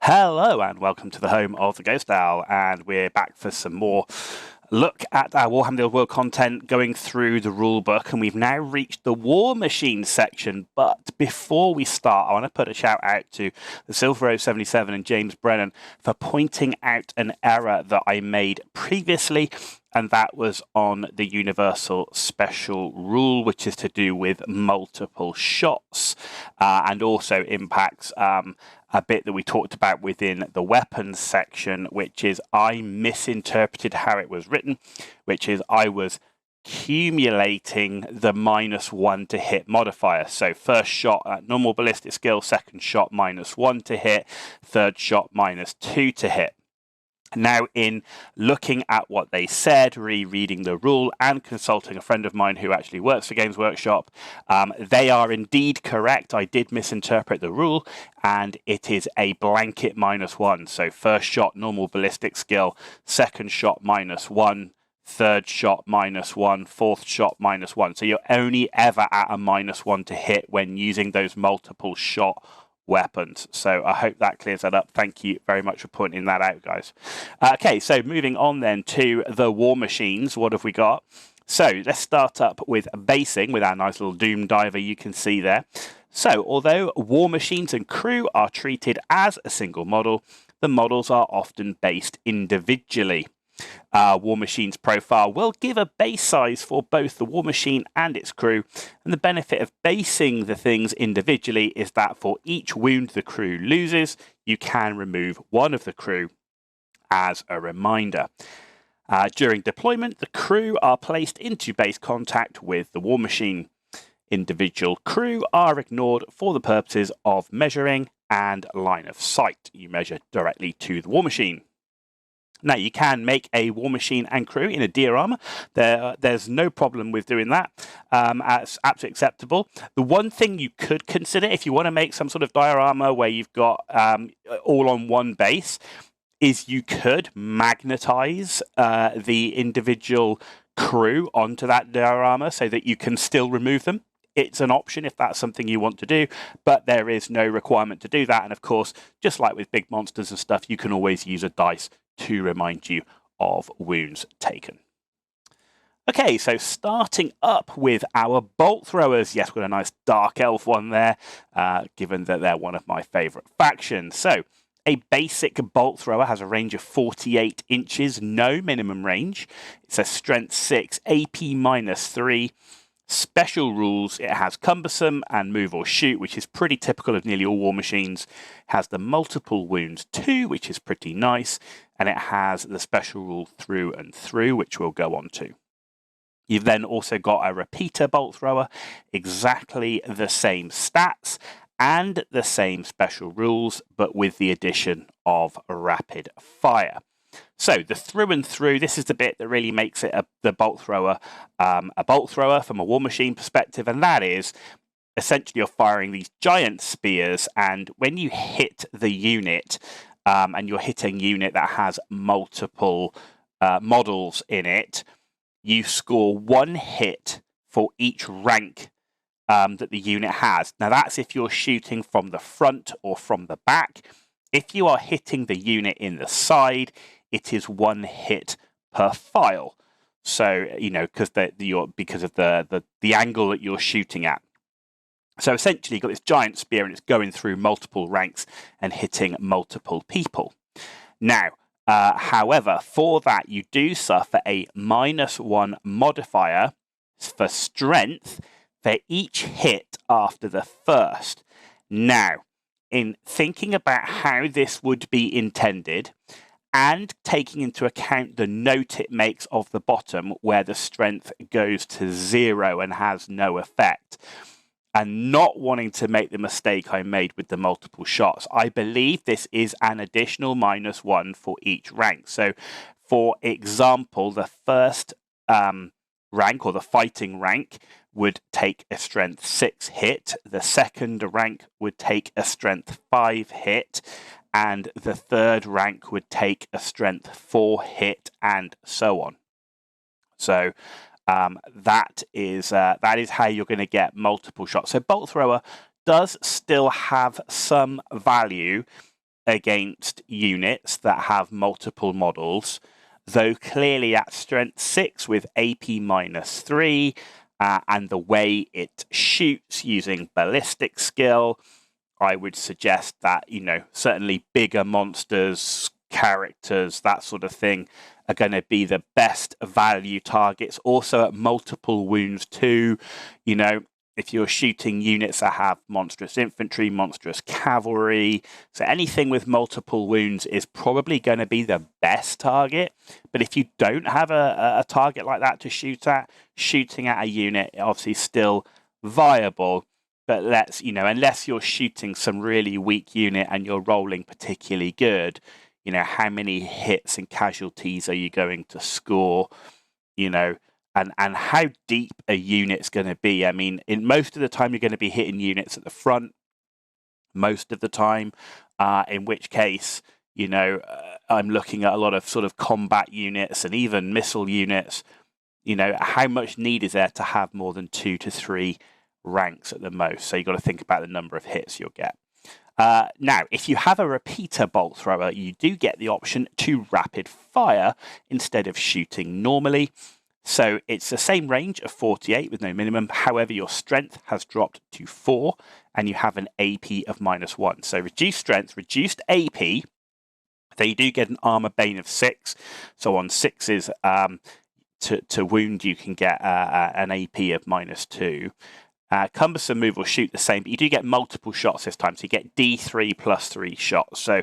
Hello and welcome to the home of the Ghost Owl, and we're back for some more look at our Warhammer The Old World content, going through the rule book, and we've now reached the War Machine section. But before we start, I want to put a shout out to the Silver Rose 77 and James Brennan for pointing out an error that I made previously, and that was on the universal special rule, which is to do with multiple shots and also impacts a bit that we talked about within the weapons section, which is I misinterpreted how it was written, which is I was accumulating the -1 to hit modifier. So first shot at normal ballistic skill, second shot -1 to hit, third shot -2 to hit. Now, in looking at what they said, rereading the rule, and consulting a friend of mine who actually works for Games Workshop, they are indeed correct. I did misinterpret the rule, and it is a blanket -1. So first shot, normal ballistic skill, second shot -1, third shot -1, fourth shot -1. So you're only ever at a -1 to hit when using those multiple shot weapons. So I hope that clears that up. Thank you very much for pointing that out, guys. Okay, so moving on then to the War Machines. What have we got? So let's start up with basing with our nice little Doom Diver you can see there. So although War Machines and crew are treated as a single model, the models are often based individually. War Machine's profile will give a base size for both the War Machine and its crew, and the benefit of basing the things individually is that for each wound the crew loses, you can remove one of the crew as a reminder. During deployment, the crew are placed into base contact with the War Machine. Individual crew are ignored for the purposes of measuring and line of sight. You measure directly to the War Machine. Now, you can make a War Machine and crew in a diorama. There's no problem with doing that. It's absolutely acceptable. The one thing you could consider, if you want to make some sort of diorama where you've got all on one base, is you could magnetize the individual crew onto that diorama so that you can still remove them. It's an option if that's something you want to do, but there is no requirement to do that. And of course, just like with big monsters and stuff, you can always use a dice to remind you of wounds taken. Okay, so starting up with our bolt throwers. Yes, we've got a nice dark elf one there, given that they're one of my favourite factions. So a basic bolt thrower has a range of 48 inches, no minimum range. It's a strength 6, AP -3. Special rules, it has cumbersome and move or shoot, which is pretty typical of nearly all War Machines. It has the multiple wounds 2, which is pretty nice, and it has the special rule through and through, which we'll go on to. You've then also got a repeater bolt thrower, exactly the same stats and the same special rules, but with the addition of rapid fire. So the through and through, this is the bit that really makes it the bolt thrower a bolt thrower from a War Machine perspective, and that is essentially you're firing these giant spears, and when you hit the unit, and you're hitting a unit that has multiple models in it, you score 1 hit for each rank that the unit has. Now that's if you're shooting from the front or from the back. If you are hitting the unit in the side, it is 1 hit per file. So, you know, because of the angle that you're shooting at. So essentially, you've got this giant spear and it's going through multiple ranks and hitting multiple people. Now, however, for that, you do suffer a -1 modifier for strength for each hit after the first. Now, in thinking about how this would be intended, and taking into account the note it makes of the bottom where the strength goes to 0 and has no effect, and not wanting to make the mistake I made with the multiple shots, I believe this is an additional -1 for each rank. So, for example, the first rank, or the fighting rank, would take a strength 6 hit, the second rank would take a strength 5 hit, and the third rank would take a strength 4 hit, and so on. So that is how you're going to get multiple shots. So bolt thrower does still have some value against units that have multiple models, though clearly at strength 6 with AP -3 and the way it shoots using ballistic skill, I would suggest that, you know, certainly bigger monsters, characters, that sort of thing are going to be the best value targets. Also at multiple wounds too, you know, if you're shooting units that have monstrous infantry, monstrous cavalry, so anything with multiple wounds is probably going to be the best target. But if you don't have a target like that to shoot at, shooting at a unit obviously still viable. But let's, you know, unless you're shooting some really weak unit and you're rolling particularly good, you know, how many hits and casualties are you going to score, you know, and how deep a unit's going to be. I mean, in most of the time, you're going to be hitting units at the front, most of the time, in which case, you know, I'm looking at a lot of sort of combat units and even missile units. You know, how much need is there to have more than 2 to 3 ranks at the most? So you've got to think about the number of hits you'll get. Now, if you have a repeater bolt thrower, you do get the option to rapid fire instead of shooting normally. So it's the same range of 48 with no minimum. However, your strength has dropped to 4 and you have an AP of -1. So reduced strength, reduced AP. They do get an armor bane of 6. So on 6s to wound, you can get an AP of -2. Cumbersome move will shoot the same, but you do get multiple shots this time. So you get D3 plus 3 shots. So,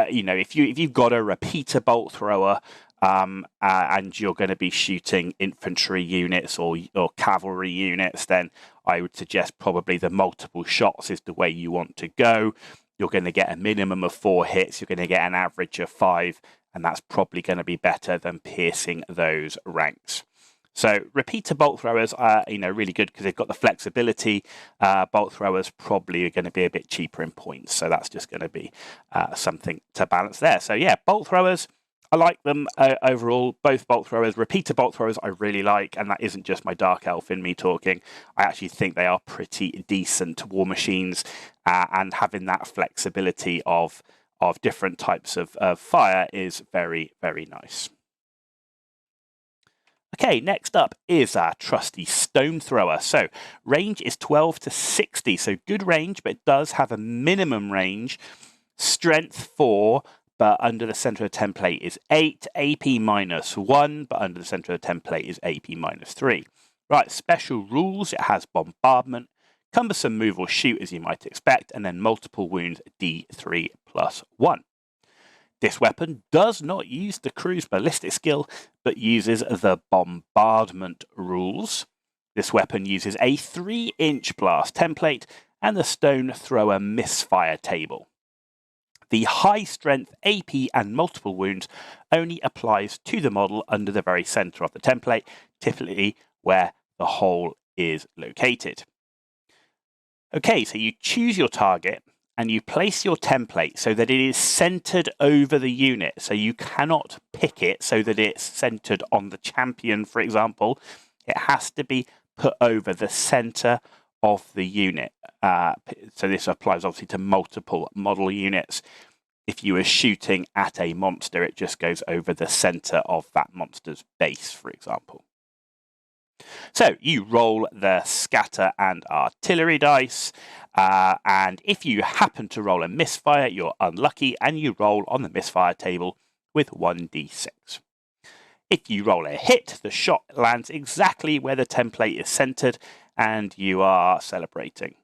you know, if you've got a repeater bolt thrower, and you're going to be shooting infantry units or cavalry units, then I would suggest probably the multiple shots is the way you want to go. You're going to get a minimum of 4 hits. You're going to get an average of 5, and that's probably going to be better than piercing those ranks. So repeater bolt throwers are, you know, really good because they've got the flexibility. Bolt throwers probably are going to be a bit cheaper in points, so that's just going to be something to balance there. So yeah, bolt throwers, I like them overall. Both bolt throwers, repeater bolt throwers, I really like, and that isn't just my dark elf in me talking. I actually think they are pretty decent war machines, and having that flexibility of different types of fire is very, very nice. Okay, next up is our trusty stone thrower. So range is 12 to 60, so good range, but it does have a minimum range. Strength 4, but under the center of the template is 8, AP -1, but under the center of the template is AP -3. Right, special rules, it has bombardment, cumbersome move or shoot as you might expect, and then multiple wounds, D3 plus 1. This weapon does not use the crew's ballistic skill, but uses the bombardment rules. This weapon uses a 3-inch blast template and the stone thrower misfire table. The high strength AP and multiple wounds only applies to the model under the very center of the template, typically where the hole is located. Okay, so you choose your target and you place your template so that it is centered over the unit. So you cannot pick it so that it's centered on the champion, for example. It has to be put over the center of the unit. So this applies obviously to multiple model units. If you are shooting at a monster, it just goes over the center of that monster's base, for example. So you roll the scatter and artillery dice, and if you happen to roll a misfire, you're unlucky, and you roll on the misfire table with 1d6. If you roll a hit, the shot lands exactly where the template is centered, and you are celebrating.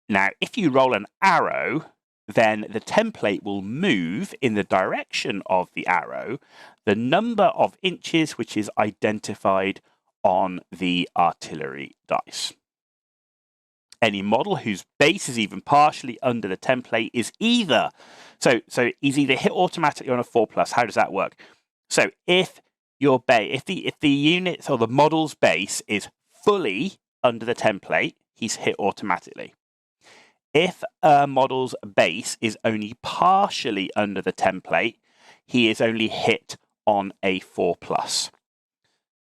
Now, if you roll an arrow, then the template will move in the direction of the arrow, the number of inches which is identified on the artillery dice. Any model whose base is even partially under the template is either, so is either hit automatically on a 4+. How does that work? So if your base, if the unit or the model's base is fully under the template, he's hit automatically. If a model's base is only partially under the template, he is only hit on a 4+.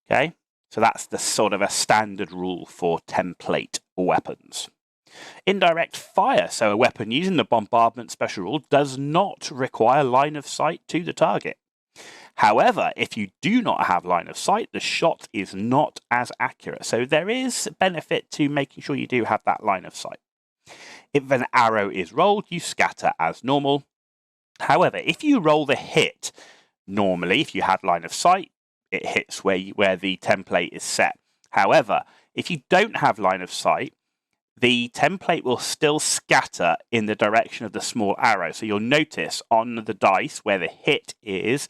Okay, so that's the sort of a standard rule for template weapons. Indirect fire, so a weapon using the bombardment special rule, does not require line of sight to the target. However, if you do not have line of sight, the shot is not as accurate. So there is benefit to making sure you do have that line of sight. If an arrow is rolled, you scatter as normal. However, if you roll the hit, normally, if you had line of sight, it hits where the template is set. However, if you don't have line of sight, the template will still scatter in the direction of the small arrow. So you'll notice on the dice where the hit is,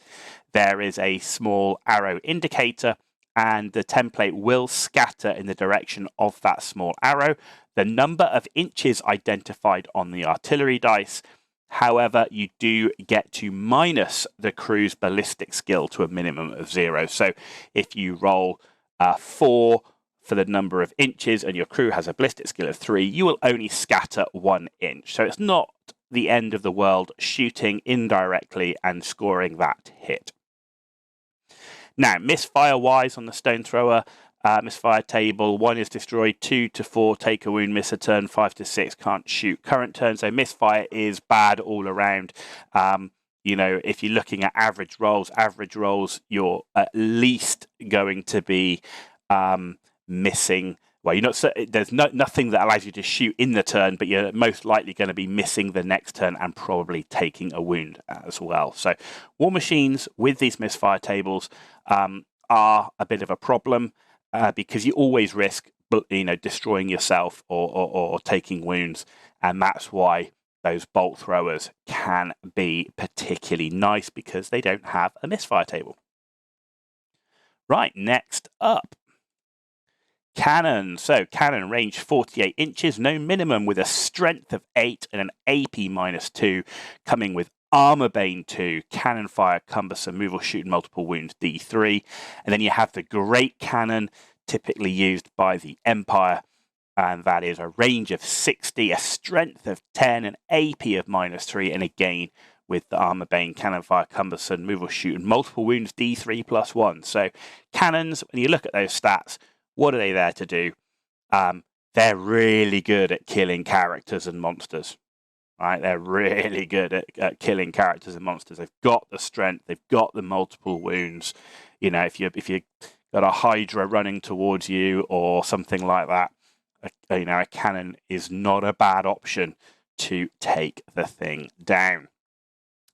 there is a small arrow indicator, and the template will scatter in the direction of that small arrow. The number of inches identified on the artillery dice. However, you do get to minus the crew's ballistic skill to a minimum of 0. So if you roll 4 for the number of inches and your crew has a ballistic skill of 3, you will only scatter 1 inch. So it's not the end of the world shooting indirectly and scoring that hit. Now, misfire-wise on the stone thrower, misfire table, 1 is destroyed, 2 to 4 take a wound, miss a turn, 5 to 6 can't shoot current turn. So misfire is bad all around. You know, if you're looking at average rolls, you're at least going to be missing. Well, there's nothing that allows you to shoot in the turn, but you're most likely going to be missing the next turn and probably taking a wound as well. So war machines with these misfire tables are a bit of a problem because you always risk, destroying yourself or taking wounds, and that's why those bolt throwers can be particularly nice, because they don't have a misfire table. Right, next up. Cannon. So cannon range 48 inches, no minimum, with a strength of 8 and an AP -2, coming with armor bane 2, cannon fire, cumbersome, move or shoot multiple wounds D3. And then you have the great cannon, typically used by the Empire, and that is a range of 60, a strength of 10, an AP of -3, and again with the armor bane, cannon fire, cumbersome, move or shoot multiple wounds D3 +1. So cannons, when you look at those stats, what are they there to do? They're really good at killing characters and monsters, right? They're really good at killing characters and monsters. They've got the strength. They've got the multiple wounds. You know, if you got a Hydra running towards you or something like that, a cannon is not a bad option to take the thing down.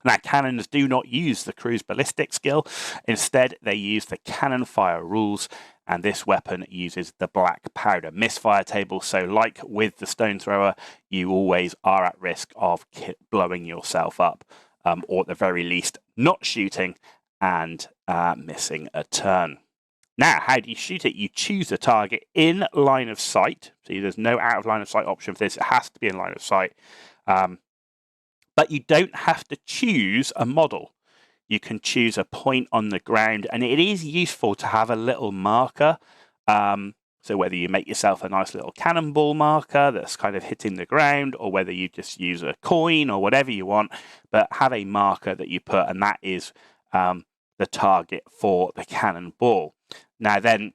Now, cannons do not use the crew's ballistic skill. Instead, they use the cannon fire rules, and this weapon uses the black powder misfire table. So like with the stone thrower, you always are at risk of blowing yourself up, or at the very least, not shooting and missing a turn. Now, how do you shoot it? You choose a target in line of sight. So there's no out of line of sight option for this. It has to be in line of sight. But you don't have to choose a model. You can choose a point on the ground, and it is useful to have a little marker. So whether you make yourself a nice little cannonball marker that's kind of hitting the ground, or whether you just use a coin or whatever you want, but have a marker that you put, and that is the target for the cannonball. Now then,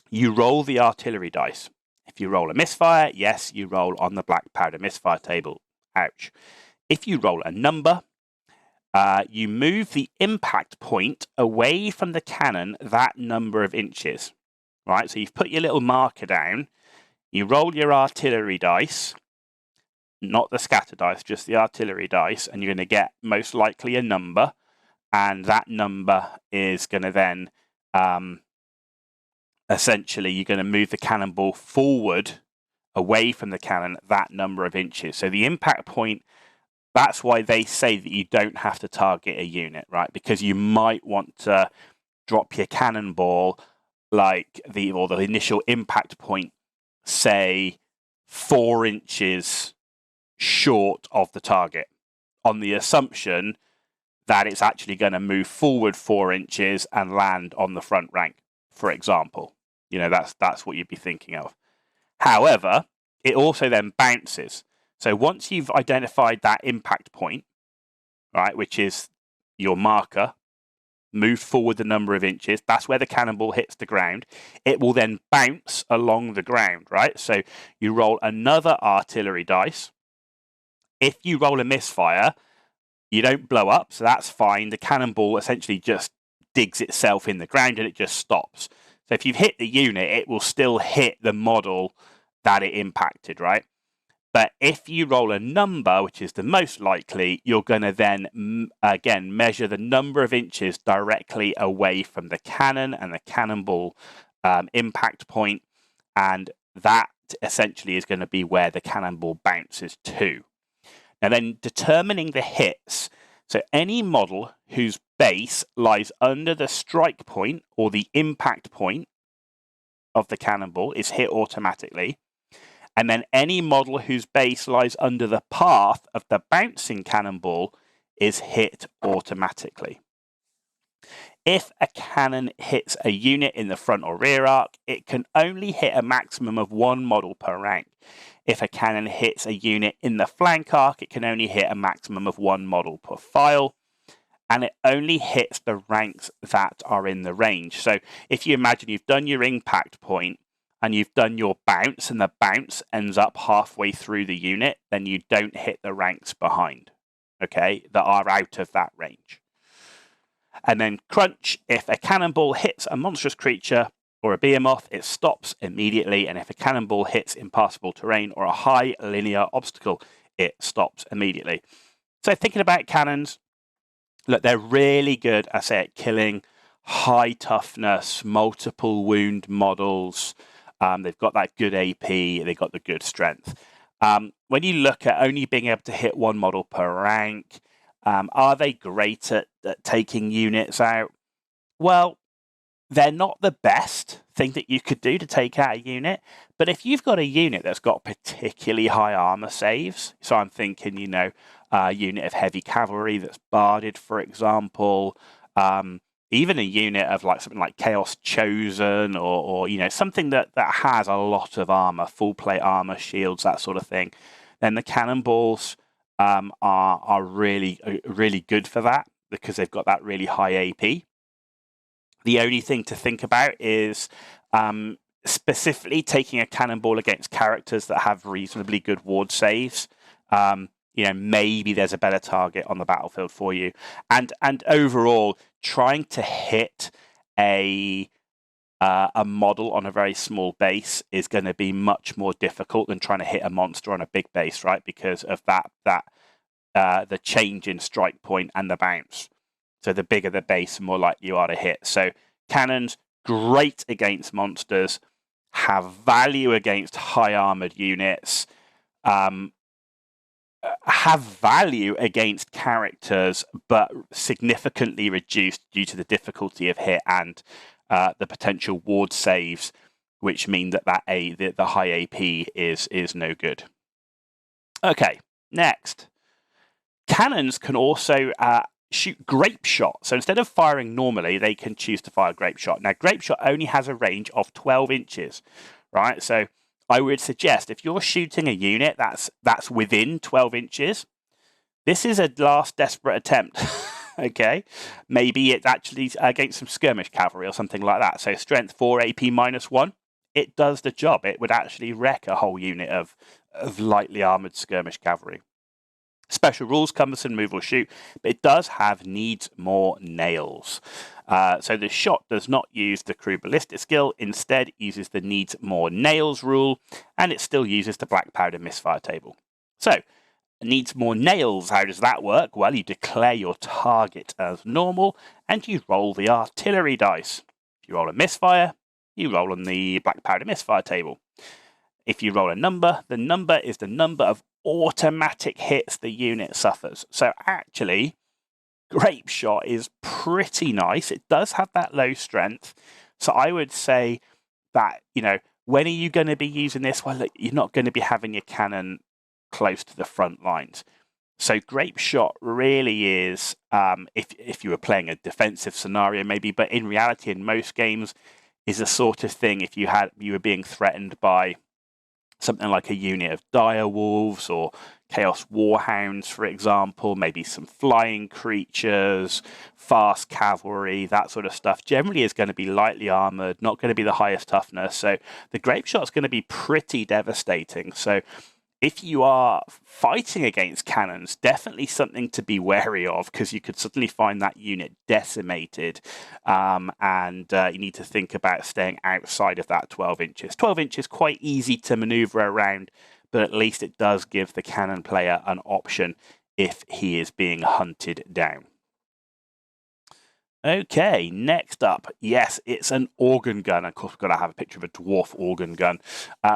you roll the artillery dice. If you roll a misfire, yes, you roll on the black powder misfire table. Ouch. If you roll a number, you move the impact point away from the cannon that number of inches. Right, so you've put your little marker down, you roll your artillery dice, not the scatter dice, just the artillery dice, and you're going to get most likely a number, and that number is going to then, essentially, you're going to move the cannonball forward away from the cannon that number of inches. So the impact point, that's why they say that you don't have to target a unit, right? Because you might want to drop your cannonball like the initial impact point, say 4 inches short of the target, on the assumption that it's actually going to move forward 4 inches and land on the front rank, for example. You know, that's what you'd be thinking of. However, it also then bounces. So once you've identified that impact point, right, which is your marker, move forward the number of inches. That's where the cannonball hits the ground. It will then bounce along the ground, right? So you roll another artillery dice. If you roll a misfire, you don't blow up, so that's fine. The cannonball essentially just digs itself in the ground and it just stops. So if you've hit the unit, it will still hit the model that it impacted, right? But if you roll a number, which is the most likely, you're going to then, again, measure the number of inches directly away from the cannon and the cannonball impact point, and that essentially is going to be where the cannonball bounces to. Now then, determining the hits. So any model whose base lies under the strike point or the impact point of the cannonball is hit automatically. And then any model whose base lies under the path of the bouncing cannonball is hit automatically. If a cannon hits a unit in the front or rear arc, it can only hit a maximum of one model per rank. If a cannon hits a unit in the flank arc, it can only hit a maximum of one model per file. And it only hits the ranks that are in the range. So if you imagine you've done your impact point, and you've done your bounce, and the bounce ends up halfway through the unit, then you don't hit the ranks behind, okay, that are out of that range. And then crunch, if a cannonball hits a monstrous creature or a behemoth, it stops immediately, and if a cannonball hits impassable terrain or a high linear obstacle, it stops immediately. So thinking about cannons, look, they're really good, I say, at killing high toughness, multiple wound models. They've got that good AP, they've got the good strength. When you look at only being able to hit one model per rank, are they great at taking units out? Well, they're not the best thing that you could do to take out a unit, but if you've got a unit that's got particularly high armor saves, so I'm thinking, you know, a unit of heavy cavalry that's barded, for example, even a unit of like something like Chaos Chosen or you know, something that has a lot of armor, full plate armor, shields, that sort of thing, then the cannonballs are really good for that because they've got that really high AP. The only thing to think about is specifically taking a cannonball against characters that have reasonably good ward saves. You know, maybe there's a better target on the battlefield for you. And overall, trying to hit a model on a very small base is going to be much more difficult than trying to hit a monster on a big base, right? Because of the change in strike point and the bounce. So the bigger the base, the more likely you are to hit. So cannons, great against monsters, have value against high armored units, have value against characters, but significantly reduced due to the difficulty of hit and the potential ward saves, which mean that the high AP is no good. Okay, next. Cannons can also shoot grape shot. So instead of firing normally, they can choose to fire grape shot. Now, grape shot only has a range of 12 inches, right? So I would suggest if you're shooting a unit that's within 12 inches, this is a last desperate attempt, okay? Maybe it's actually against some skirmish cavalry or something like that. So strength 4, AP -1, it does the job. It would actually wreck a whole unit of lightly armored skirmish cavalry. Special rules, compass and move or shoot, but it does have needs more nails. So the shot does not use the crew ballistic skill, instead uses the needs more nails rule, and it still uses the black powder misfire table. So, needs more nails, how does that work? Well, you declare your target as normal, and you roll the artillery dice. If you roll a misfire, you roll on the black powder misfire table. If you roll a number, the number is the number of automatic hits the unit suffers. So actually, grape shot is pretty nice. It does have that low strength. So I would say that, you know, when are you going to be using this? Well, look, you're not going to be having your cannon close to the front lines. So grape shot really is, if you were playing a defensive scenario maybe, but in reality in most games is a sort of thing if you were being threatened by something like a unit of dire wolves or chaos warhounds, for example, maybe some flying creatures, fast cavalry, that sort of stuff, generally is going to be lightly armored, not going to be the highest toughness. So the grape shot's going to be pretty devastating. So if you are fighting against cannons, definitely something to be wary of, because you could suddenly find that unit decimated, and you need to think about staying outside of that 12 inches. 12 inches quite easy to maneuver around, but at least it does give the cannon player an option if he is being hunted down. Okay, next up, yes, it's an organ gun. Of course, we've got to have a picture of a dwarf organ gun.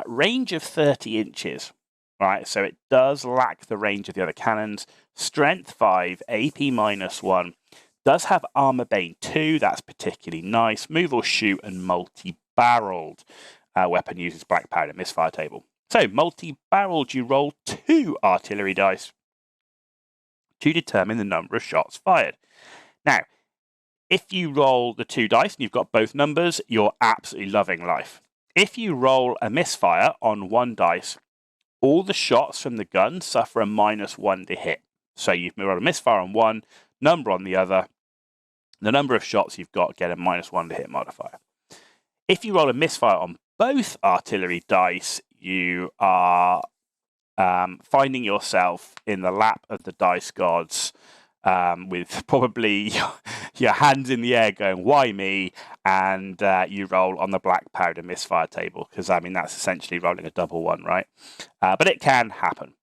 Range of 30 inches. Right, so it does lack the range of the other cannons. Strength 5, AP -1. Does have Armor Bane 2, that's particularly nice. Move or shoot and multi-barreled. Weapon uses black powder misfire table. So, multi-barreled, you roll 2 artillery dice to determine the number of shots fired. Now, if you roll the 2 dice and you've got both numbers, you're absolutely loving life. If you roll a misfire on 1 dice, all the shots from the gun suffer a -1 to hit. So you've rolled a misfire on 1, number on the other. The number of shots you've got get a -1 to hit modifier. If you roll a misfire on both artillery dice, you are finding yourself in the lap of the dice gods, with probably your hands in the air going, why me? And you roll on the black powder misfire table, because, I mean, that's essentially rolling a double 1, right? But it can happen.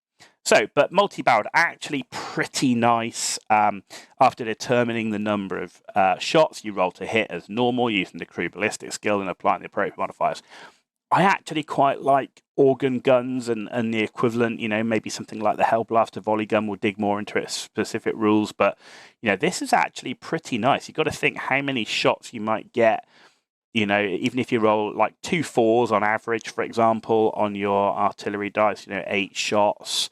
So, but multi-barreled, actually pretty nice. After determining the number of shots, you roll to hit as normal, using the crew ballistic skill and applying the appropriate modifiers. I actually quite like organ guns and the equivalent, maybe something like the Hellblaster volley gun. We'll dig more into its specific rules, but, this is actually pretty nice. You've got to think how many shots you might get, even if you roll like 2 4s on average, for example, on your artillery dice, 8 shots,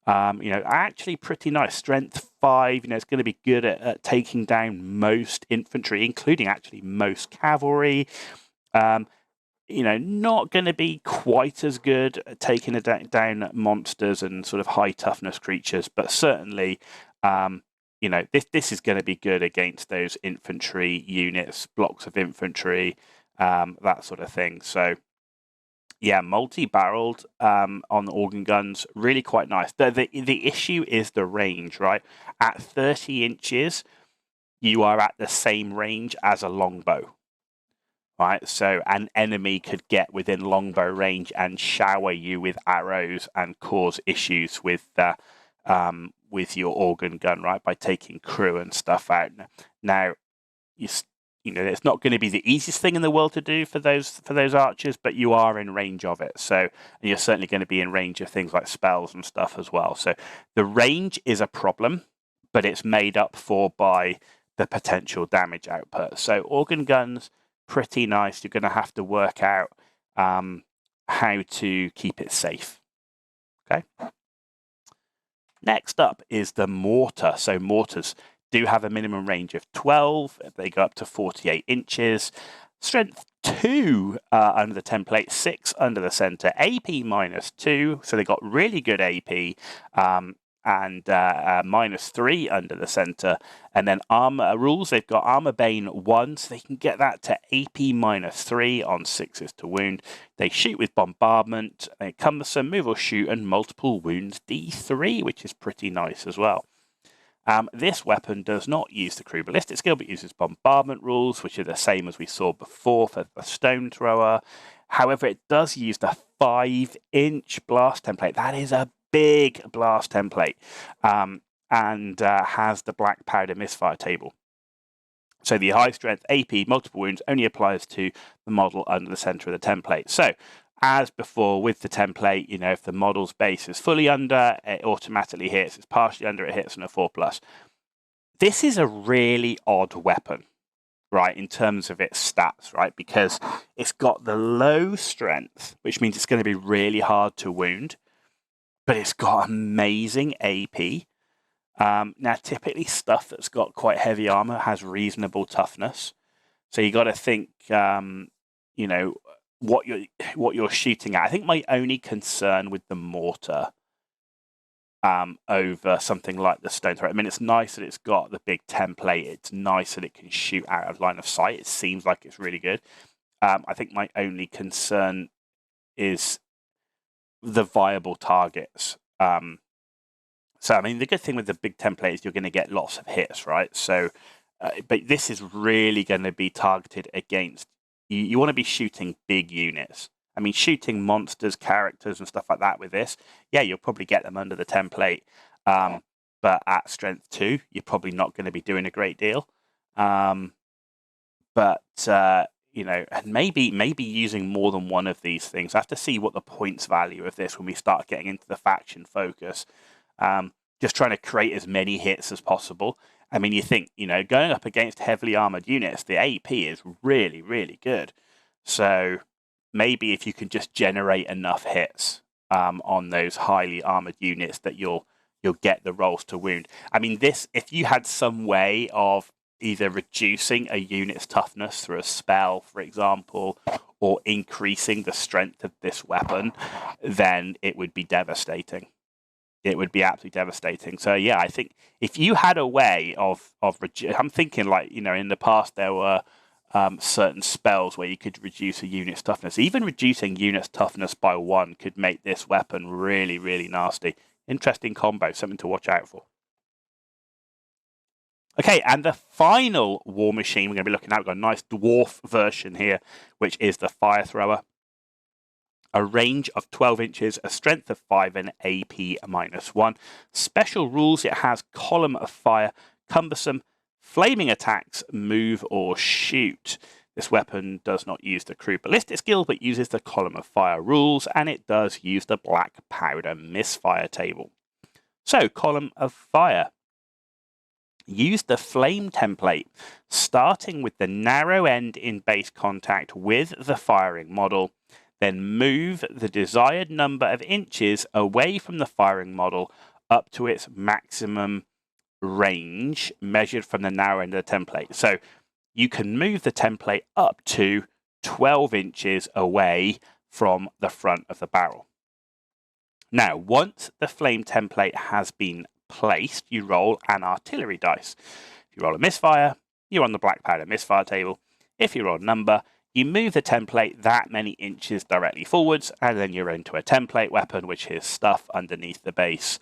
actually pretty nice. Strength 5, it's going to be good at taking down most infantry, including actually most cavalry. Not going to be quite as good at taking down monsters and sort of high toughness creatures, but certainly, this is going to be good against those infantry units, blocks of infantry, that sort of thing. So, yeah, multi-barreled on the organ guns, really quite nice. The issue is the range, right? At 30 inches, you are at the same range as a longbow. Right, so an enemy could get within longbow range and shower you with arrows and cause issues with your organ gun, right? By taking crew and stuff out. Now, it's not going to be the easiest thing in the world to do for those archers, but you are in range of it. So, and you're certainly going to be in range of things like spells and stuff as well. So, the range is a problem, but it's made up for by the potential damage output. So, organ guns, pretty nice. You're going to have to work out how to keep it safe. Okay. Next up is the mortar. So mortars do have a minimum range of 12. They go up to 48 inches. Strength 2 under the template, 6 under the center, AP -2. So they got really good AP. And -3 under the center. And then armor rules, they've got Armor Bane 1, so they can get that to AP -3 on 6s to wound. They shoot with bombardment, they cumbersome, move or shoot, and multiple wounds D3, which is pretty nice as well. This weapon does not use the crew ballistic skill, but uses bombardment rules, which are the same as we saw before for the stone thrower. However, it does use the 5-inch blast template. That is a big blast template, and has the black powder misfire table. So the high strength AP multiple wounds only applies to the model under the center of the template. So as before with the template, if the model's base is fully under, it automatically hits. It's partially under, it hits on a 4+. This is a really odd weapon, right, in terms of its stats, right, because it's got the low strength, which means it's going to be really hard to wound, but it's got amazing AP. Now, typically stuff that's got quite heavy armor has reasonable toughness. So you got to think, what you're shooting at. I think my only concern with the mortar over something like the stone turret, I mean, it's nice that it's got the big template. It's nice that it can shoot out of line of sight. It seems like it's really good. I think my only concern is the viable targets. So, I mean, the good thing with the big template is you're going to get lots of hits, right? So, but this is really going to be targeted against, you want to be shooting big units. I mean, shooting monsters, characters, and stuff like that with this, yeah, you'll probably get them under the template. But at strength 2, you're probably not going to be doing a great deal. You know, and maybe using more than one of these things. I have to see what the points value of this when we start getting into the faction focus. Just trying to create as many hits as possible. I mean, you think, you know, going up against heavily armored units, the AP is really, really good. So maybe if you can just generate enough hits on those highly armored units that you'll get the rolls to wound. I mean, this, if you had some way of either reducing a unit's toughness through a spell, for example, or increasing the strength of this weapon, then it would be devastating. It would be absolutely devastating. So yeah, I think if you had a way of I'm thinking, like, you know, in the past there were certain spells where you could reduce a unit's toughness. Even reducing unit's toughness by 1 could make this weapon really, really nasty. Interesting combo, something to watch out for. Okay, and the final war machine we're going to be looking at, we've got a nice dwarf version here, which is the Fire Thrower. A range of 12 inches, a strength of 5, and AP -1. Special rules: it has column of fire, cumbersome, flaming attacks, move or shoot. This weapon does not use the crew ballistic skill, but uses the column of fire rules, and it does use the black powder misfire table. So, column of fire. Use the flame template, starting with the narrow end in base contact with the firing model. Then move the desired number of inches away from the firing model up to its maximum range measured from the narrow end of the template. So you can move the template up to 12 inches away from the front of the barrel. Now, once the flame template has been placed, you roll an artillery dice. If you roll a misfire, you're on the black powder misfire table. If you roll a number, you move the template that many inches directly forwards, and then you're into a template weapon, which is stuff underneath the base.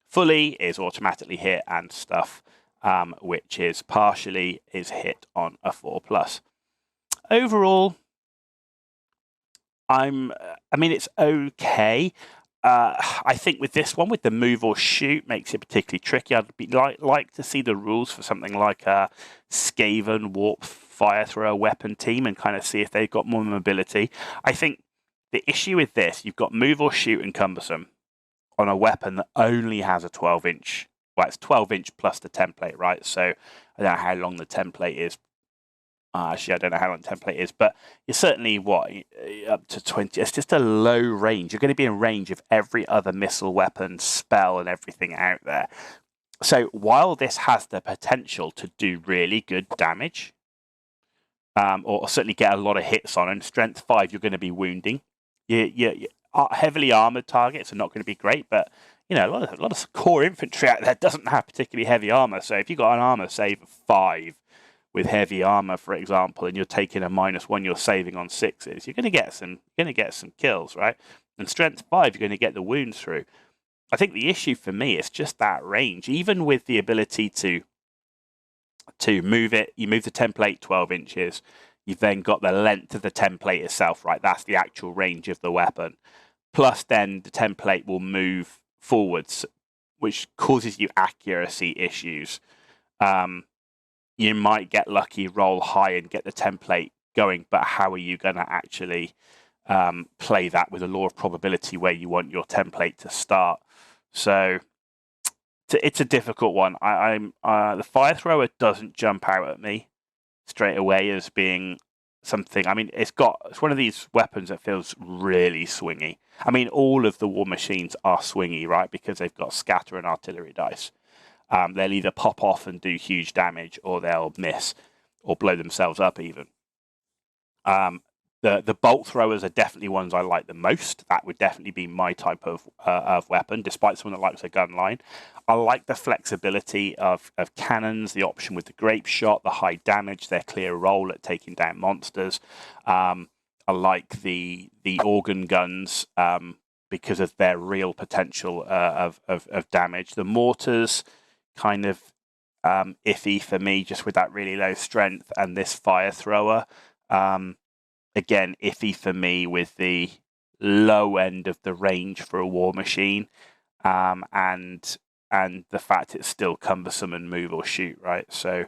Fully is automatically hit, and stuff which is partially is hit on a 4+. Overall, I mean, it's okay. I think with this one, with the move or shoot, makes it particularly tricky. I'd be like to see the rules for something like a Skaven Warp Fire Thrower weapon team and kind of see if they've got more mobility. I think the issue with this, you've got move or shoot and cumbersome on a weapon that only has a 12-inch. Well, it's 12-inch plus the template, right? So I don't know how long the template is. Actually, I don't know how long the template is, but you're certainly, up to 20. It's just a low range. You're going to be in range of every other missile weapon, spell, and everything out there. So while this has the potential to do really good damage, or certainly get a lot of hits on, and strength 5, you're going to be wounding. Heavily armored targets are not going to be great, but you know, a lot of core infantry out there doesn't have particularly heavy armor. So if you've got an armor save of 5 with heavy armor, for example, and you're taking a -1, you're saving on 6s, you're going to get some kills, right? And strength 5, you're going to get the wounds through. I think the issue for me is just that range. Even with the ability to move it, you move the template 12 inches. You've then got the length of the template itself, right? That's the actual range of the weapon. Plus, then the template will move forwards, which causes you accuracy issues. You might get lucky, roll high, and get the template going, but how are you going to actually play that with a law of probability where you want your template to start? So it's a difficult one. The Fire Thrower doesn't jump out at me straight away as being something. I mean, it's one of these weapons that feels really swingy. I mean, all of the war machines are swingy, right? Because they've got scatter and artillery dice. They'll either pop off and do huge damage, or they'll miss, or blow themselves up even. But The bolt throwers are definitely ones I like the most. That would definitely be my type of weapon, despite someone that likes a gun line. I like the flexibility of cannons, the option with the grape shot, the high damage, their clear roll at taking down monsters. I like the organ guns because of their real potential of damage. The mortars, kind of iffy for me, just with that really low strength, and this fire thrower. Again, iffy for me with the low end of the range for a war machine, and the fact it's still cumbersome and move or shoot, right? So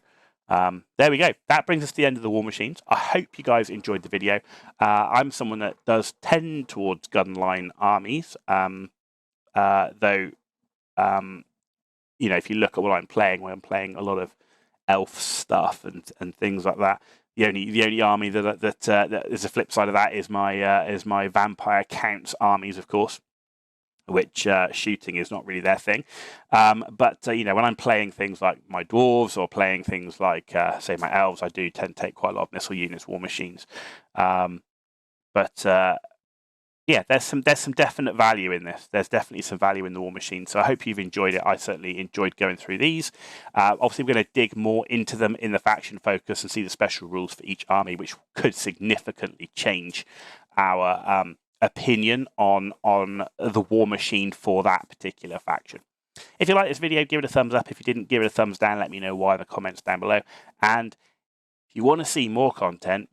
there we go. That brings us to the end of the war machines. I hope you guys enjoyed the video. I'm someone that does tend towards gunline armies, though, you know, if you look at what I'm playing, when I'm playing a lot of elf stuff and things like that. The only army that is a flip side of that is my vampire counts armies, of course, which shooting is not really their thing. But you know, when I'm playing things like my dwarves or playing things like say my elves, I do tend to take quite a lot of missile units, war machines. Yeah, there's some definite value in this. There's definitely some value in the war machine. So I hope you've enjoyed it. I certainly enjoyed going through these. Obviously, we're going to dig more into them in the faction focus and see the special rules for each army, which could significantly change our opinion on the war machine for that particular faction. If you like this video, give it a thumbs up. If you didn't, give it a thumbs down. Let me know why in the comments down below. And if you want to see more content,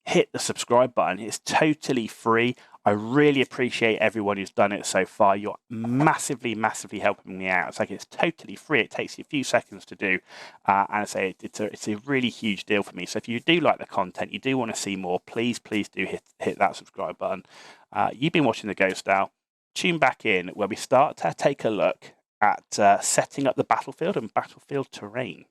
hit the subscribe button. It's totally free. I really appreciate everyone who's done it so far. You're massively, massively helping me out. It's like it's totally free. It takes you a few seconds to do, and I say it's a really huge deal for me. So if you do like the content, you do want to see more, please do hit that subscribe button. You've been watching The Ghost Owl. Tune back in where we start to take a look at setting up the battlefield and battlefield terrain.